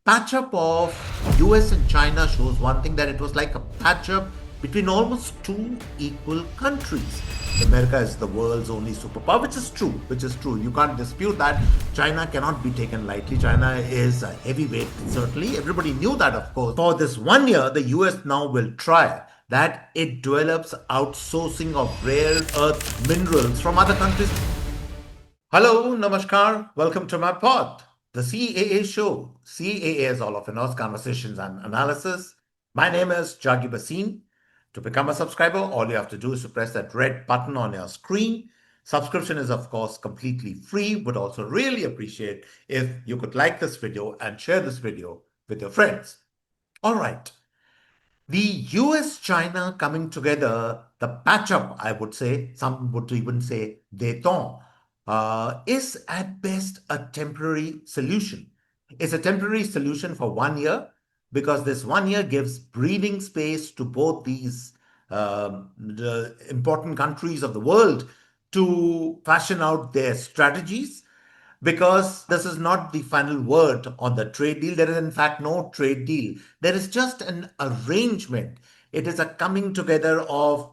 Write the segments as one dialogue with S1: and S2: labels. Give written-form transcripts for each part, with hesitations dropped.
S1: patch up of US and China shows one thing, that it was like a patch up between almost two equal countries. America is the world's only superpower, which is true, You can't dispute that. China cannot be taken lightly. China is a heavyweight, certainly. Everybody knew that, of course. For this 1 year, the US now will try that it develops outsourcing of rare earth minerals from other countries. Hello, namaskar. Welcome to my pod, the CAA Show. CAA is all of us, conversations and analysis. My name is Jagi Basin. To become a subscriber, all you have to do is to press that red button on your screen. Subscription is, of course, completely free. Would also really appreciate if you could like this video and share this video with your friends. All right. The US China coming together, the patch up, I would say, some would even say détente, is at best a temporary solution. It's a temporary solution for 1 year because this 1 year gives breathing space to both these the important countries of the world to fashion out their strategies, because this is not the final word on the trade deal. There is, in fact, no trade deal. There is just an arrangement. It is a coming together of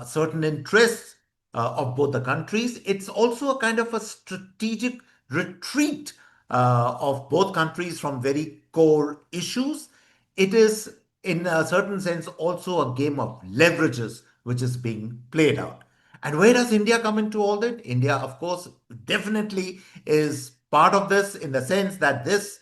S1: certain interests of both the countries. It's also a kind of a strategic retreat of both countries from very core issues. It is, in a certain sense, also a game of leverages which is being played out. And where does India come into all that? India, of course, definitely is part of this, in the sense that this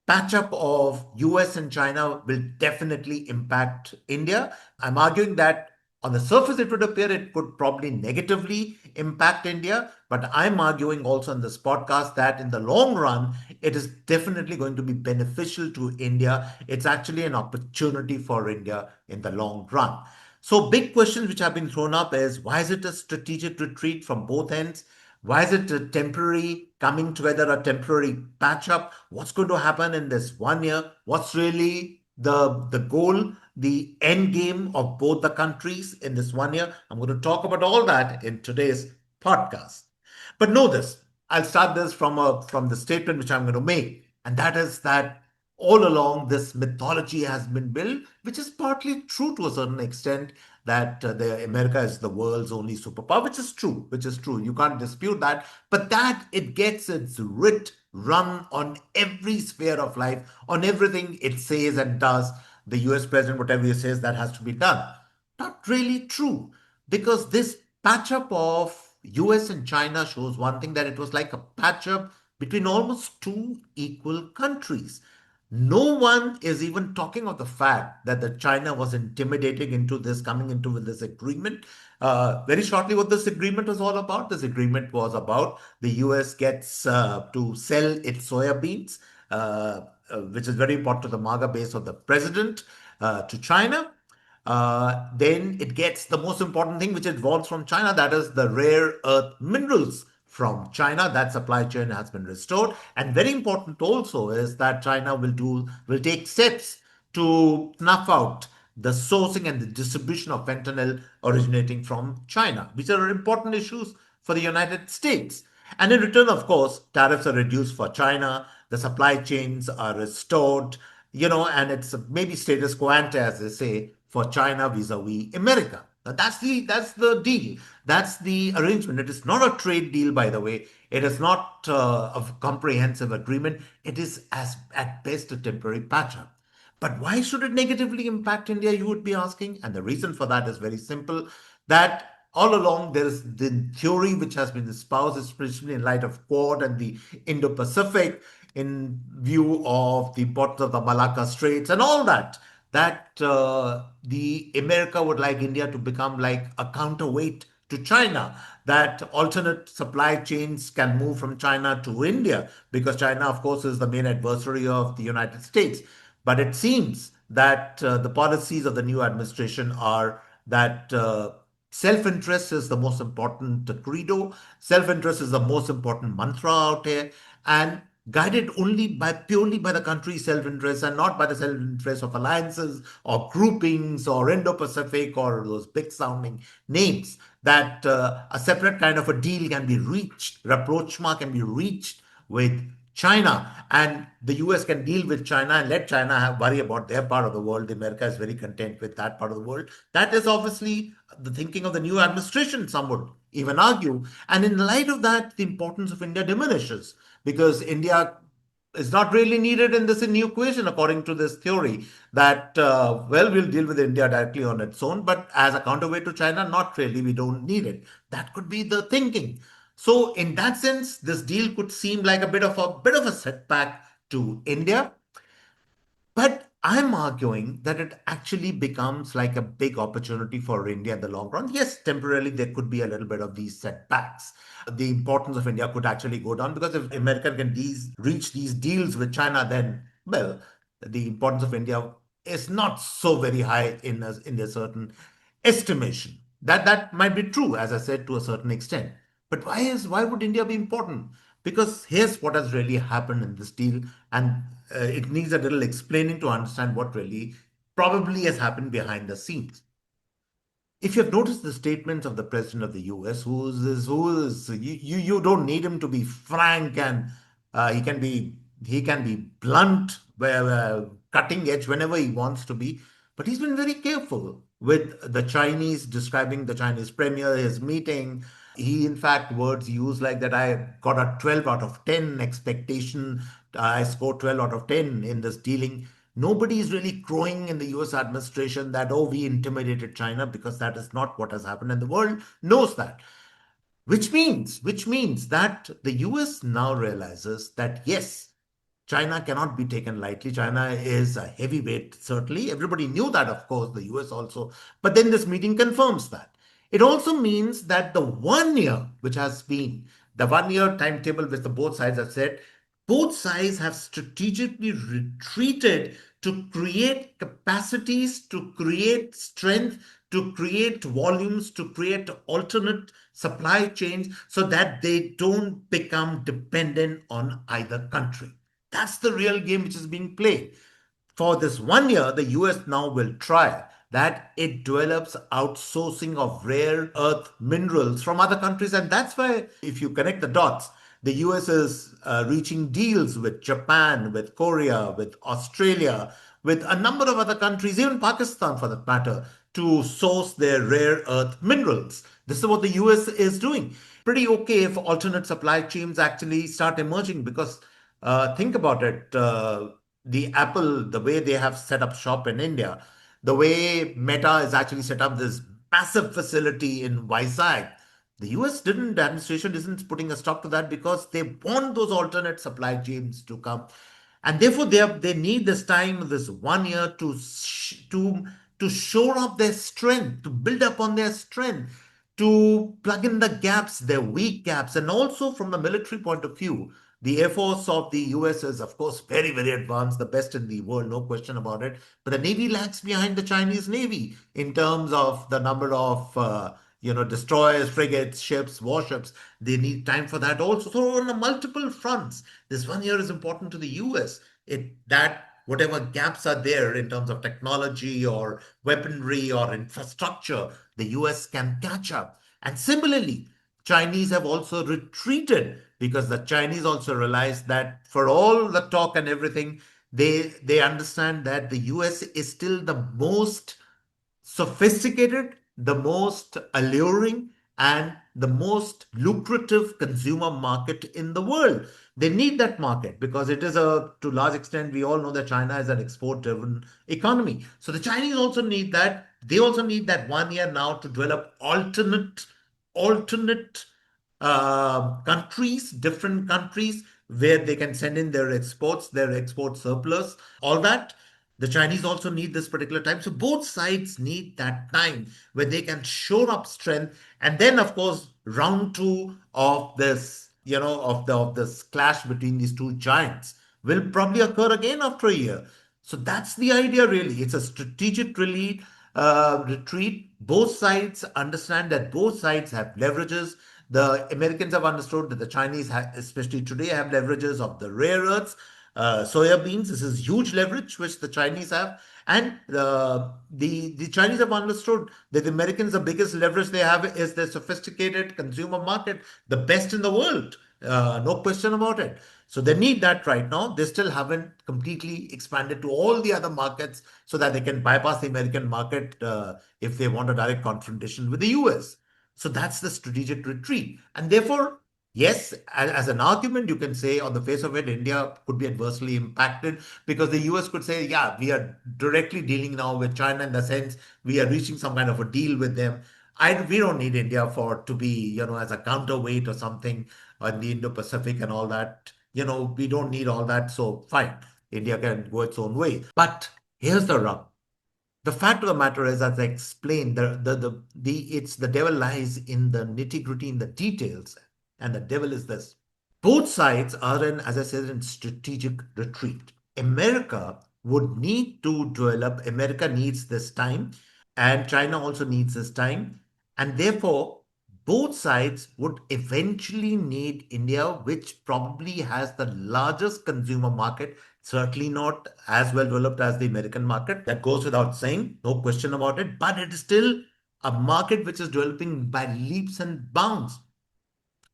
S1: patch up of US and China will definitely impact India. I'm arguing that on the surface it would appear it could probably negatively impact India, but I'm arguing also in this podcast that in the long run it is definitely going to be beneficial to India. It's actually an opportunity for India in the long run. So big questions which have been thrown up is, why is it a strategic retreat from both ends? Why is it a temporary coming together, a temporary patch up? What's going to happen in this 1 year? What's really the goal, the end game of both the countries in this 1 year? I'm going to talk about all that in today's podcast. But know this, I'll start this from the statement which I'm going to make, and that is that all along this mythology has been built, which is partly true to a certain extent, that the America is the world's only superpower, which is true, You can't dispute that, but that it gets its writ run on every sphere of life, on everything it says and does. The US president, whatever he says, that has to be done. Not really true, because this patch up of US and China shows one thing, that it was like a patch up between almost two equal countries. No one is even talking of the fact that the China was intimidating into this, coming into with this agreement. Very shortly, what this agreement was all about. This agreement was about the US gets to sell its soya beans, which is very important to the MAGA base of the president, to China. Then it gets the most important thing which involves from China, that is the rare earth minerals from China. That supply chain has been restored. And very important also is that China will take steps to snuff out the sourcing and the distribution of fentanyl originating from China, which are important issues for the United States. And in return, of course, tariffs are reduced for China, the supply chains are restored, and it's maybe status quo ante, as they say, for China vis-a-vis America. Now, that's the deal. That's the arrangement. It is not a trade deal, by the way. It is not a comprehensive agreement. It is, as at best, a temporary patch-up. But why should it negatively impact India, you would be asking? And the reason for that is very simple, that all along there is the theory which has been espoused, especially in light of Quad and the Indo-Pacific, in view of the importance of the Malacca Straits and all that, that the America would like India to become like a counterweight to China, that alternate supply chains can move from China to India, because China, of course, is the main adversary of the United States. But it seems that the policies of the new administration are that self-interest is the most important credo, self-interest is the most important mantra out here, and guided only by purely by the country's self-interest, and not by the self-interest of alliances or groupings or Indo-Pacific or those big sounding names, that a separate kind of a deal can be reached, rapprochement can be reached with China, and the US can deal with China and let China worry about their part of the world. America is very content with that part of the world. That is obviously the thinking of the new administration, some would even argue. And in light of that, the importance of India diminishes because India is not really needed in this new equation, according to this theory that, well, we'll deal with India directly on its own, but as a counterweight to China, not really. We don't need it. That could be the thinking. So, in that sense, this deal could seem like a bit of a setback to India, but I'm arguing that it actually becomes like a big opportunity for India in the long run. Yes, temporarily there could be a little bit of these setbacks. The importance of India could actually go down because if America can reach these deals with China, then, well, the importance of India is not so very high in a certain estimation. That might be true, as I said, to a certain extent. But why would India be important? Because here's what has really happened in this deal, and it needs a little explaining to understand what really probably has happened behind the scenes. If you've noticed the statements of the president of the US, you don't need him to be frank, and he can be blunt, cutting edge whenever he wants to be, but he's been very careful with the Chinese, describing the Chinese premier, his meeting. He, in fact, words used like that I got a 12 out of 10 expectation. I scored 12 out of 10 in this dealing. Nobody is really crowing in the US administration that, oh, we intimidated China, because that is not what has happened, and the world knows that. Which means that the US now realizes that yes, China cannot be taken lightly. China is a heavyweight, certainly. Everybody knew that, of course, the US also. But then this meeting confirms that. It also means that the 1 year timetable which the both sides have said, both sides have strategically retreated to create capacities, to create strength, to create volumes, to create alternate supply chains so that they don't become dependent on either country. That's the real game which is being played. For this 1 year, the US now will try that it develops outsourcing of rare earth minerals from other countries. And that's why, if you connect the dots, the US is reaching deals with Japan, with Korea, with Australia, with a number of other countries, even Pakistan for that matter, to source their rare earth minerals. This is what the US is doing. Pretty okay if alternate supply chains actually start emerging, because think about it. The Apple, the way they have set up shop in India, the way Meta has actually set up this massive facility in Vizag, the US didn't, the administration isn't putting a stop to that because they want those alternate supply chains to come. And therefore, they need this time, this 1 year, to shore up their strength, to build up on their strength, to plug in the gaps, their weak gaps. And also from the military point of view, the Air Force of the US is, of course, very, very advanced, the best in the world, no question about it. But the Navy lags behind the Chinese Navy in terms of the number of destroyers, frigates, ships, warships. They need time for that also. So on multiple fronts, this 1 year is important to the US. That whatever gaps are there in terms of technology or weaponry or infrastructure, the US can catch up. And similarly, Chinese have also retreated because the Chinese also realize that for all the talk and everything, they understand that the US is still the most sophisticated, the most alluring, and the most lucrative consumer market in the world. They need that market because it is to a large extent, we all know that China is an export driven economy. So the Chinese also need that. They also need that 1 year now to develop alternate countries, different countries where they can send in their export surplus, all that. The Chinese also need this particular time. So both sides need that time where they can shore up strength. And then, of course, round two of this, of this clash between these two giants will probably occur again after a year. So that's the idea, really. It's a strategic retreat. Both sides understand that both sides have leverages. The Americans have understood that the Chinese, especially today, have leverages of the rare earths, soya beans. This is huge leverage which the Chinese have, and the Chinese have understood that the Americans, the biggest leverage they have is their sophisticated consumer market, the best in the world. No question about it. So they need that right now. They still haven't completely expanded to all the other markets so that they can bypass the American market if they want a direct confrontation with the US. So that's the strategic retreat. And therefore, yes, as an argument, you can say on the face of it, India could be adversely impacted because the US could say, yeah, we are directly dealing now with China in the sense we are reaching some kind of a deal with them. We don't need India for to be, as a counterweight or something in the Indo-Pacific and all that. We don't need all that. So fine, India can go its own way. But here's the rub. The fact of the matter is, as I explained, it's the devil lies in the nitty-gritty, in the details, and the devil is this. Both sides are in, as I said, in strategic retreat. America would need to develop, America needs this time, and China also needs this time. And therefore, both sides would eventually need India, which probably has the largest consumer market, certainly not as well developed as the American market. That goes without saying, no question about it, but it is still a market which is developing by leaps and bounds.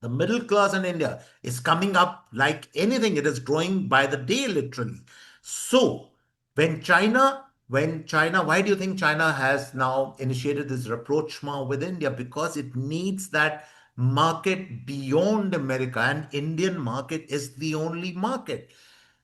S1: The middle class in India is coming up like anything. It is growing by the day, literally. So, why do you think China has now initiated this rapprochement with India? Because it needs that market beyond America, and Indian market is the only market.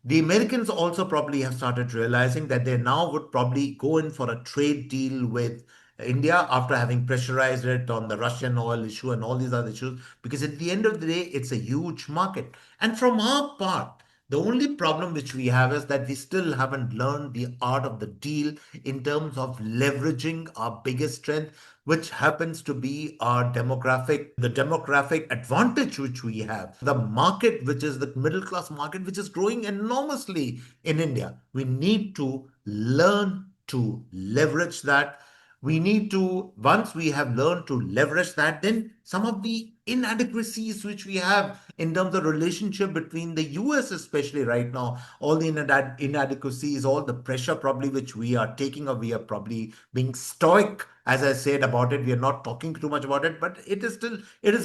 S1: The Americans also probably have started realizing that they now would probably go in for a trade deal with India after having pressurized it on the Russian oil issue and all these other issues, because at the end of the day, it's a huge market. And from our part, the only problem which we have is that we still haven't learned the art of the deal in terms of leveraging our biggest strength, which happens to be the demographic advantage which we have. The market, which is the middle class market, which is growing enormously in India. We need to learn to leverage that. We need to, once we have learned to leverage that, then some of the inadequacies which we have in terms of relationship between the US, especially right now, all the inadequacies, all the pressure probably which we are taking, or we are probably being stoic, as I said about it. We are not talking too much about it, but it is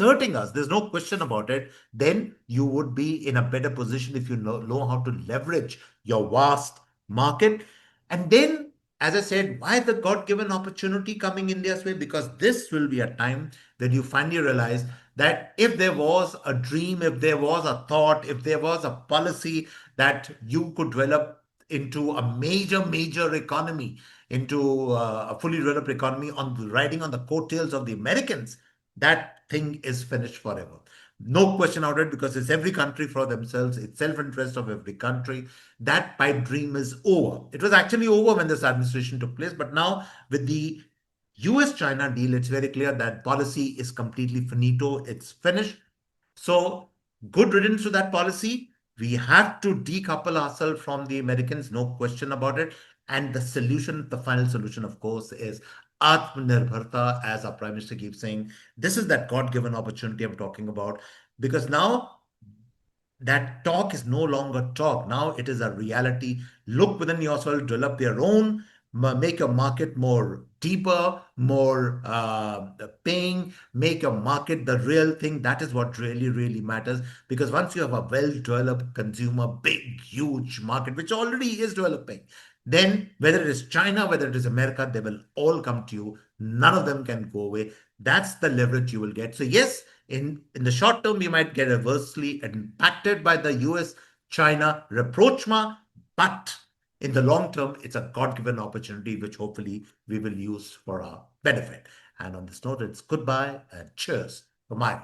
S1: hurting us. There's no question about it. Then you would be in a better position if you know how to leverage your vast market. And then, as I said, why the God given opportunity coming India's way? Because this will be a time when you finally realize that if there was a dream, if there was a thought, if there was a policy that you could develop into a major economy, into a fully developed economy riding on the coattails of the Americans, that thing is finished forever. No question about it, because it's every country for themselves. It's self-interest of every country. That pipe dream is over. It was actually over when this administration took place, but now with the US-China deal, it's very clear that policy is completely finito. It's finished. So, good riddance to that policy. We have to decouple ourselves from the Americans, no question about it. And the solution, the final solution, of course, is Atmanirbharta, as our Prime Minister keeps saying. This is that God given opportunity I'm talking about. Because now that talk is no longer talk. Now it is a reality. Look within yourself, develop your own, make your market more deeper, more paying, make your market the real thing. That is what really matters. Because once you have a well developed consumer, big, huge market, which already is developing, then whether it is China, whether it is America, they will all come to you. None of them can go away. That's the leverage you will get. So, yes, in the short term, we might get adversely impacted by the US China rapprochement, but in the long term, it's a God given opportunity which hopefully we will use for our benefit. And on this note, it's goodbye and cheers from my end.